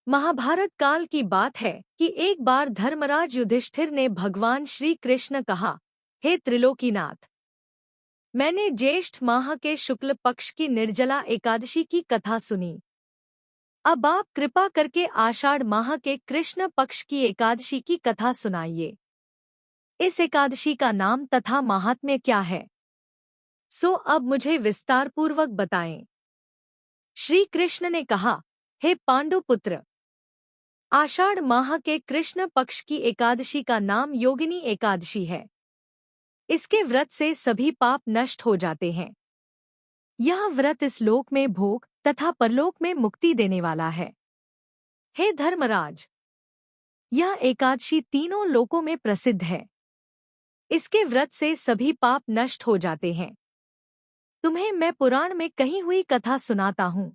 महाभारत काल की बात है कि एक बार धर्मराज युधिष्ठिर ने भगवान श्री कृष्ण कहा, हे त्रिलोकीनाथ, मैंने ज्येष्ठ माह के शुक्ल पक्ष की निर्जला एकादशी की कथा सुनी। अब आप कृपा करके आषाढ़ माह के कृष्ण पक्ष की एकादशी की कथा सुनाइए। इस एकादशी का नाम तथा महात्म्य क्या है, सो अब मुझे विस्तार पूर्वक बताएं। श्री कृष्ण ने कहा, हे पांडुपुत्र, आषाढ़ माह के कृष्ण पक्ष की एकादशी का नाम योगिनी एकादशी है। इसके व्रत से सभी पाप नष्ट हो जाते हैं। यह व्रत इस लोक में भोग तथा परलोक में मुक्ति देने वाला है। हे धर्मराज, यह एकादशी तीनों लोकों में प्रसिद्ध है। इसके व्रत से सभी पाप नष्ट हो जाते हैं। तुम्हें मैं पुराण में कही हुई कथा सुनाता हूँ।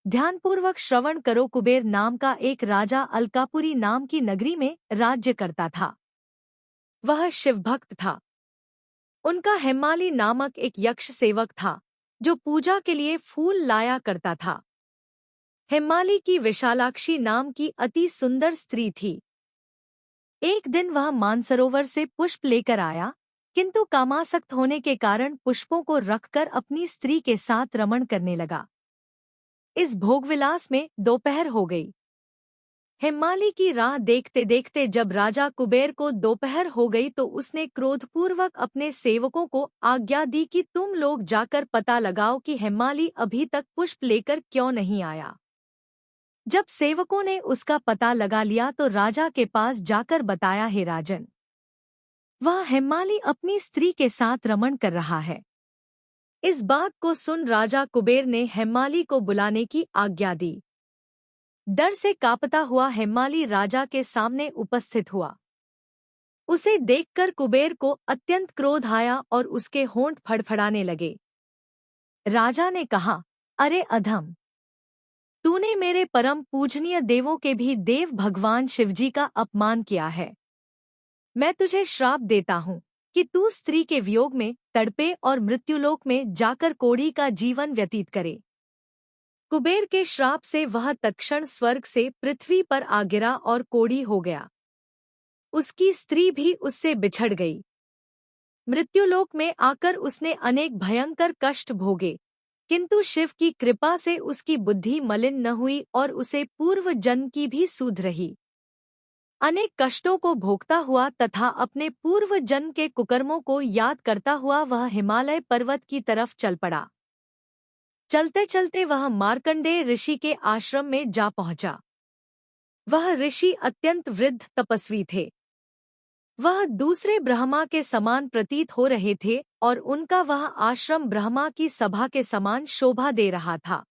ध्यानपूर्वक श्रवण करो। कुबेर नाम का एक राजा अलकापुरी नाम की नगरी में राज्य करता था। वह शिवभक्त था। उनका हेमाली नामक एक यक्ष सेवक था जो पूजा के लिए फूल लाया करता था। हेमाली की विशालाक्षी नाम की अति सुंदर स्त्री थी। एक दिन वह मानसरोवर से पुष्प लेकर आया, किंतु कामासक्त होने के कारण पुष्पों को रखकर अपनी स्त्री के साथ रमण करने लगा। इस भोगविलास में दोपहर हो गई। हेमाली की राह देखते देखते जब राजा कुबेर को दोपहर हो गई तो उसने क्रोधपूर्वक अपने सेवकों को आज्ञा दी कि तुम लोग जाकर पता लगाओ कि हेमाली अभी तक पुष्प लेकर क्यों नहीं आया। जब सेवकों ने उसका पता लगा लिया तो राजा के पास जाकर बताया, हे राजन, वह हेमाली अपनी स्त्री के साथ रमण कर रहा है। इस बात को सुन राजा कुबेर ने हेमाली को बुलाने की आज्ञा दी। डर से कांपता हुआ हेमाली राजा के सामने उपस्थित हुआ। उसे देखकर कुबेर को अत्यंत क्रोध आया और उसके होंठ फड़फड़ाने लगे। राजा ने कहा, अरे अधम, तूने मेरे परम पूजनीय देवों के भी देव भगवान शिवजी का अपमान किया है। मैं तुझे श्राप देता हूँ कि तू स्त्री के वियोग में तड़पे और मृत्युलोक में जाकर कोढ़ी का जीवन व्यतीत करे। कुबेर के श्राप से वह तत्क्षण स्वर्ग से पृथ्वी पर आ गिरा और कोढ़ी हो गया। उसकी स्त्री भी उससे बिछड़ गई। मृत्युलोक में आकर उसने अनेक भयंकर कष्ट भोगे, किंतु शिव की कृपा से उसकी बुद्धि मलिन न हुई और उसे पूर्व जन्म की भी सूध रही। अनेक कष्टों को भोगता हुआ तथा अपने पूर्व जन्म के कुकर्मों को याद करता हुआ वह हिमालय पर्वत की तरफ चल पड़ा। चलते चलते वह मार्कंडेय ऋषि के आश्रम में जा पहुंचा। वह ऋषि अत्यंत वृद्ध तपस्वी थे। वह दूसरे ब्रह्मा के समान प्रतीत हो रहे थे और उनका वह आश्रम ब्रह्मा की सभा के समान शोभा दे रहा था।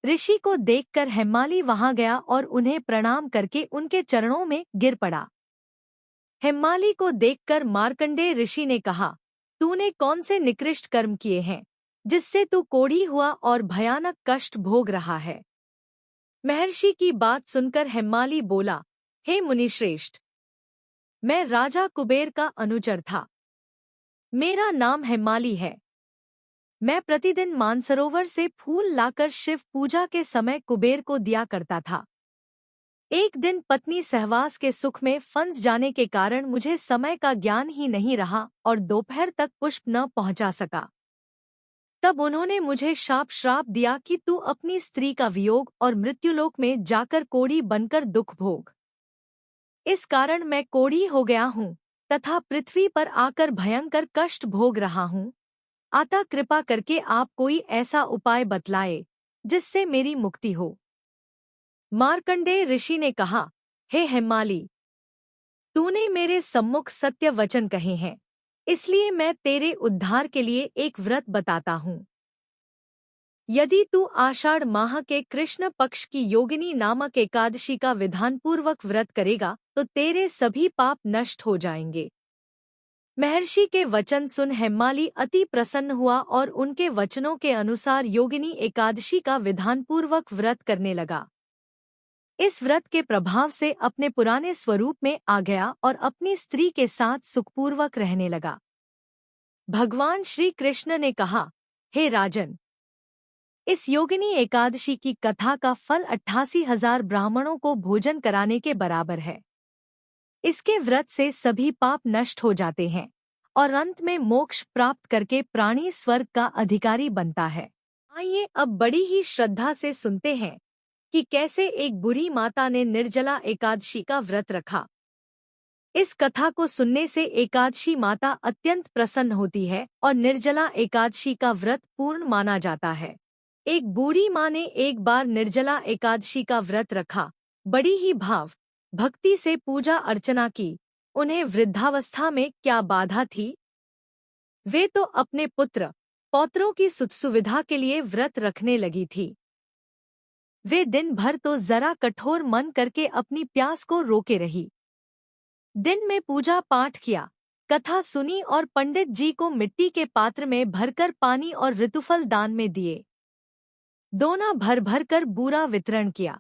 ऋषि को देखकर हेमाली वहां गया और उन्हें प्रणाम करके उनके चरणों में गिर पड़ा। हेमाली को देखकर मार्कंडेय ऋषि ने कहा, तूने कौन से निकृष्ट कर्म किए हैं जिससे तू कोढ़ी हुआ और भयानक कष्ट भोग रहा है। महर्षि की बात सुनकर हेमाली बोला, हे मुनिश्रेष्ठ, मैं राजा कुबेर का अनुचर था। मेरा नाम हेमाली है। मैं प्रतिदिन मानसरोवर से फूल लाकर शिव पूजा के समय कुबेर को दिया करता था। एक दिन पत्नी सहवास के सुख में फंस जाने के कारण मुझे समय का ज्ञान ही नहीं रहा और दोपहर तक पुष्प न पहुंचा सका। तब उन्होंने मुझे श्राप दिया कि तू अपनी स्त्री का वियोग और मृत्युलोक में जाकर कोढ़ी बनकर दुख भोग। इस कारण मैं कोढ़ी हो गया हूँ तथा पृथ्वी पर आकर भयंकर कष्ट भोग रहा हूँ। अतः कृपा करके आप कोई ऐसा उपाय बतलाए जिससे मेरी मुक्ति हो। मार्कंडेय ऋषि ने कहा, हे हेमाली, तूने मेरे सम्मुख सत्य वचन कहे हैं, इसलिए मैं तेरे उद्धार के लिए एक व्रत बताता हूँ। यदि तू आषाढ़ माह के कृष्ण पक्ष की योगिनी नामक एकादशी का विधानपूर्वक व्रत करेगा तो तेरे सभी पाप नष्ट हो जाएंगे। महर्षि के वचन सुन हेमाली अति प्रसन्न हुआ और उनके वचनों के अनुसार योगिनी एकादशी का विधानपूर्वक व्रत करने लगा। इस व्रत के प्रभाव से अपने पुराने स्वरूप में आ गया और अपनी स्त्री के साथ सुखपूर्वक रहने लगा। भगवान श्री कृष्ण ने कहा, हे राजन, इस योगिनी एकादशी की कथा का फल 88,000 ब्राह्मणों को भोजन कराने के बराबर है। इसके व्रत से सभी पाप नष्ट हो जाते हैं और अंत में मोक्ष प्राप्त करके प्राणी स्वर्ग का अधिकारी बनता है। आइए अब बड़ी ही श्रद्धा से सुनते हैं कि कैसे एक बुरी माता ने निर्जला एकादशी का व्रत रखा। इस कथा को सुनने से एकादशी माता अत्यंत प्रसन्न होती है और निर्जला एकादशी का व्रत पूर्ण माना जाता है। एक बूढ़ी माँ ने एक बार निर्जला एकादशी का व्रत रखा, बड़ी ही भाव भक्ति से पूजा अर्चना की। उन्हें वृद्धावस्था में क्या बाधा थी? वे तो अपने पुत्र पौत्रों की सुख सुविधा के लिए व्रत रखने लगी थी। वे दिन भर तो जरा कठोर मन करके अपनी प्यास को रोके रही। दिन में पूजा पाठ किया, कथा सुनी और पंडित जी को मिट्टी के पात्र में भरकर पानी और ऋतुफल दान में दिए। दोना भर भर कर बूरा वितरण किया।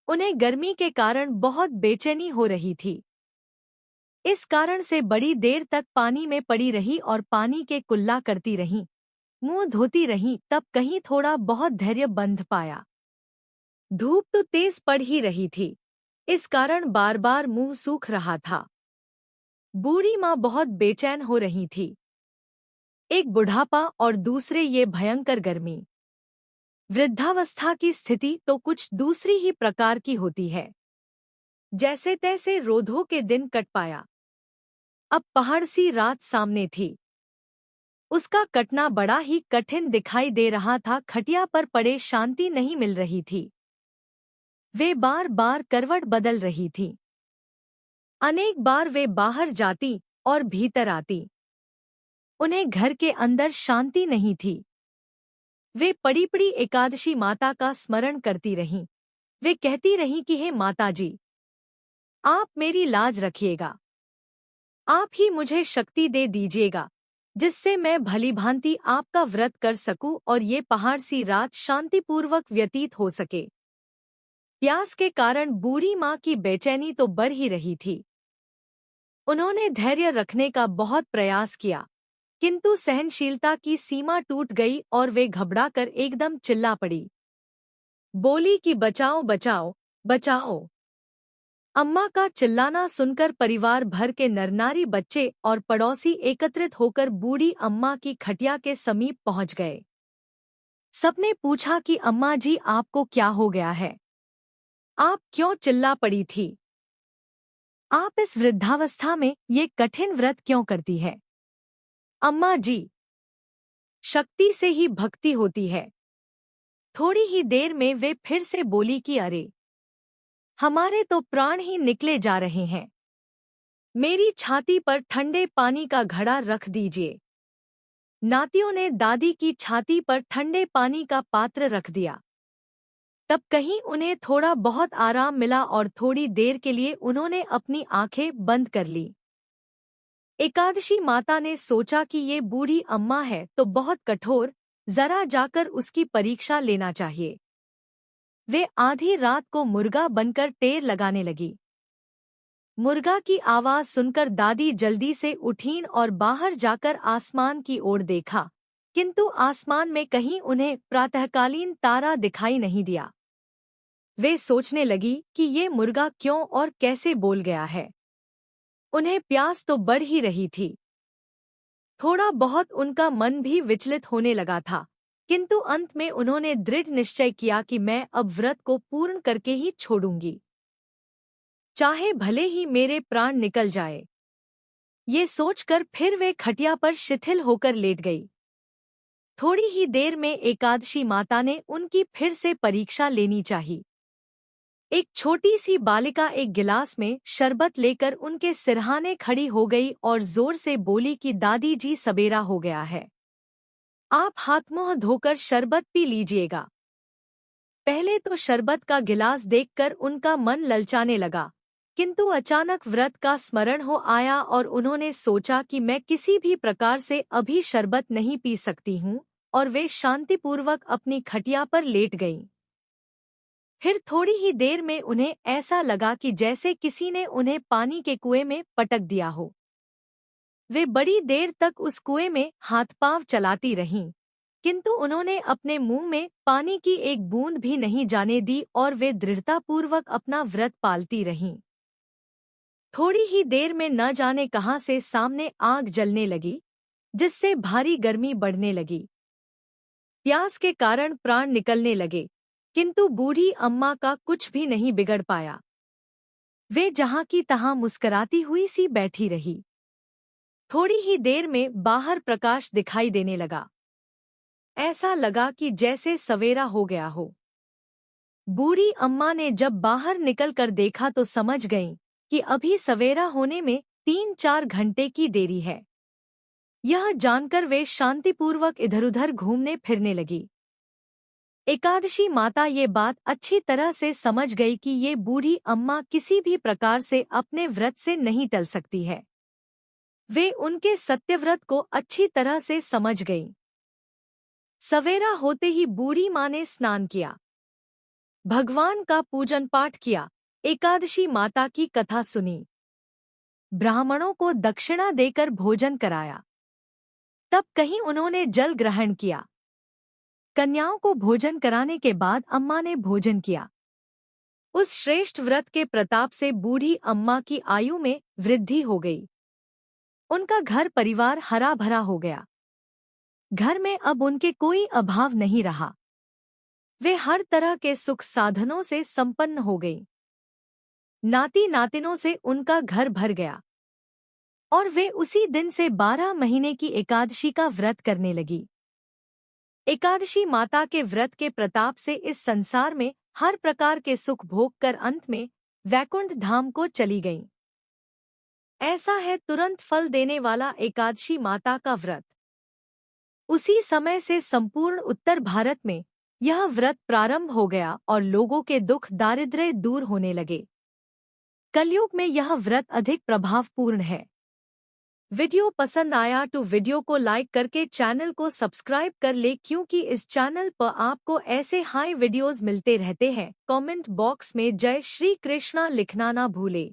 उन्हें गर्मी के कारण बहुत बेचैनी हो रही थी। इस कारण से बड़ी देर तक पानी में पड़ी रही और पानी के कुल्ला करती रहीं, मुंह धोती रहीं। तब कहीं थोड़ा बहुत धैर्य बंध पाया। धूप तो तेज पड़ ही रही थी, इस कारण बार बार मुंह सूख रहा था। बूढ़ी माँ बहुत बेचैन हो रही थी। एक बुढ़ापा और दूसरे ये भयंकर गर्मी। वृद्धावस्था की स्थिति तो कुछ दूसरी ही प्रकार की होती है। जैसे तैसे रोधों के दिन कट पाया। अब पहाड़ सी रात सामने थी। उसका कटना बड़ा ही कठिन दिखाई दे रहा था। खटिया पर पड़े शांति नहीं मिल रही थी। वे बार बार करवट बदल रही थी। अनेक बार वे बाहर जाती और भीतर आती। उन्हें घर के अंदर शांति नहीं थी। वे पड़ी पड़ी एकादशी माता का स्मरण करती रहीं। वे कहती रहीं कि हे माता जी, आप मेरी लाज रखिएगा। आप ही मुझे शक्ति दे दीजिएगा, जिससे मैं भलीभांति आपका व्रत कर सकूं और ये पहाड़ सी रात शांतिपूर्वक व्यतीत हो सके। प्यास के कारण बूढ़ी माँ की बेचैनी तो बढ़ ही रही थी। उन्होंने धैर्य रखने का बहुत प्रयास किया, किंतु सहनशीलता की सीमा टूट गई और वे घबराकर एकदम चिल्ला पड़ी। बोली कि बचाओ बचाओ बचाओ। अम्मा का चिल्लाना सुनकर परिवार भर के नरनारी, बच्चे और पड़ोसी एकत्रित होकर बूढ़ी अम्मा की खटिया के समीप पहुंच गए। सबने पूछा कि अम्मा जी, आपको क्या हो गया है? आप क्यों चिल्ला पड़ी थी? आप इस वृद्धावस्था में ये कठिन व्रत क्यों करती है? अम्मा जी, शक्ति से ही भक्ति होती है। थोड़ी ही देर में वे फिर से बोली कि अरे, हमारे तो प्राण ही निकले जा रहे हैं। मेरी छाती पर ठंडे पानी का घड़ा रख दीजिए। नातियों ने दादी की छाती पर ठंडे पानी का पात्र रख दिया। तब कहीं उन्हें थोड़ा बहुत आराम मिला और थोड़ी देर के लिए उन्होंने अपनी आंखें बंद कर ली। एकादशी माता ने सोचा कि ये बूढ़ी अम्मा है तो बहुत कठोर, जरा जाकर उसकी परीक्षा लेना चाहिए। वे आधी रात को मुर्गा बनकर टेर लगाने लगी। मुर्गा की आवाज सुनकर दादी जल्दी से उठीं और बाहर जाकर आसमान की ओर देखा, किंतु आसमान में कहीं उन्हें प्रातःकालीन तारा दिखाई नहीं दिया। वे सोचने लगी कि ये मुर्गा क्यों और कैसे बोल गया है। उन्हें प्यास तो बढ़ ही रही थी। थोड़ा बहुत उनका मन भी विचलित होने लगा था, किंतु अंत में उन्होंने दृढ़ निश्चय किया कि मैं अब व्रत को पूर्ण करके ही छोड़ूंगी, चाहे भले ही मेरे प्राण निकल जाए। ये सोचकर फिर वे खटिया पर शिथिल होकर लेट गई। थोड़ी ही देर में एकादशी माता ने उनकी फिर से परीक्षा लेनी चाहिए। एक छोटी सी बालिका एक गिलास में शरबत लेकर उनके सिरहाने खड़ी हो गई और जोर से बोली कि दादी जी, सबेरा हो गया है, आप हाथ मुंह धोकर शरबत पी लीजिएगा। पहले तो शरबत का गिलास देखकर उनका मन ललचाने लगा, किंतु अचानक व्रत का स्मरण हो आया और उन्होंने सोचा कि मैं किसी भी प्रकार से अभी शरबत नहीं पी सकती हूँ, और वे शांतिपूर्वक अपनी खटिया पर लेट गईं। फिर थोड़ी ही देर में उन्हें ऐसा लगा कि जैसे किसी ने उन्हें पानी के कुएं में पटक दिया हो। वे बड़ी देर तक उस कुएं में हाथ पांव चलाती रहीं, किंतु उन्होंने अपने मुंह में पानी की एक बूंद भी नहीं जाने दी और वे दृढ़तापूर्वक अपना व्रत पालती रहीं। थोड़ी ही देर में न जाने कहां से सामने आग जलने लगी, जिससे भारी गर्मी बढ़ने लगी। प्यास के कारण प्राण निकलने लगे, किंतु बूढ़ी अम्मा का कुछ भी नहीं बिगड़ पाया। वे जहां की तहां मुस्कराती हुई सी बैठी रही। थोड़ी ही देर में बाहर प्रकाश दिखाई देने लगा। ऐसा लगा कि जैसे सवेरा हो गया हो। बूढ़ी अम्मा ने जब बाहर निकलकर देखा तो समझ गईं कि अभी सवेरा होने में 3-4 घंटे की देरी है। यह जानकर वे शांतिपूर्वक इधर-उधर घूमने फिरने लगी। एकादशी माता ये बात अच्छी तरह से समझ गई कि ये बूढ़ी अम्मा किसी भी प्रकार से अपने व्रत से नहीं टल सकती है। वे उनके सत्यव्रत को अच्छी तरह से समझ गईं। सवेरा होते ही बूढ़ी माँ ने स्नान किया, भगवान का पूजन पाठ किया, एकादशी माता की कथा सुनी, ब्राह्मणों को दक्षिणा देकर भोजन कराया। तब कहीं उन्होंने जल ग्रहण किया। कन्याओं को भोजन कराने के बाद अम्मा ने भोजन किया। उस श्रेष्ठ व्रत के प्रताप से बूढ़ी अम्मा की आयु में वृद्धि हो गई। उनका घर परिवार हरा भरा हो गया। घर में अब उनके कोई अभाव नहीं रहा। वे हर तरह के सुख साधनों से संपन्न हो गईं। नाती नातिनों से उनका घर भर गया और वे उसी दिन से 12 महीने की एकादशी का व्रत करने लगी। एकादशी माता के व्रत के प्रताप से इस संसार में हर प्रकार के सुख भोग कर अंत में वैकुंठ धाम को चली गईं। ऐसा है तुरंत फल देने वाला एकादशी माता का व्रत। उसी समय से संपूर्ण उत्तर भारत में यह व्रत प्रारंभ हो गया और लोगों के दुख दारिद्र्य दूर होने लगे। कलयुग में यह व्रत अधिक प्रभावपूर्ण है। वीडियो पसंद आया तो वीडियो को लाइक करके चैनल को सब्सक्राइब कर ले, क्योंकि इस चैनल पर आपको ऐसे हाई वीडियोस मिलते रहते हैं। कमेंट बॉक्स में जय श्री कृष्णा लिखना ना भूले।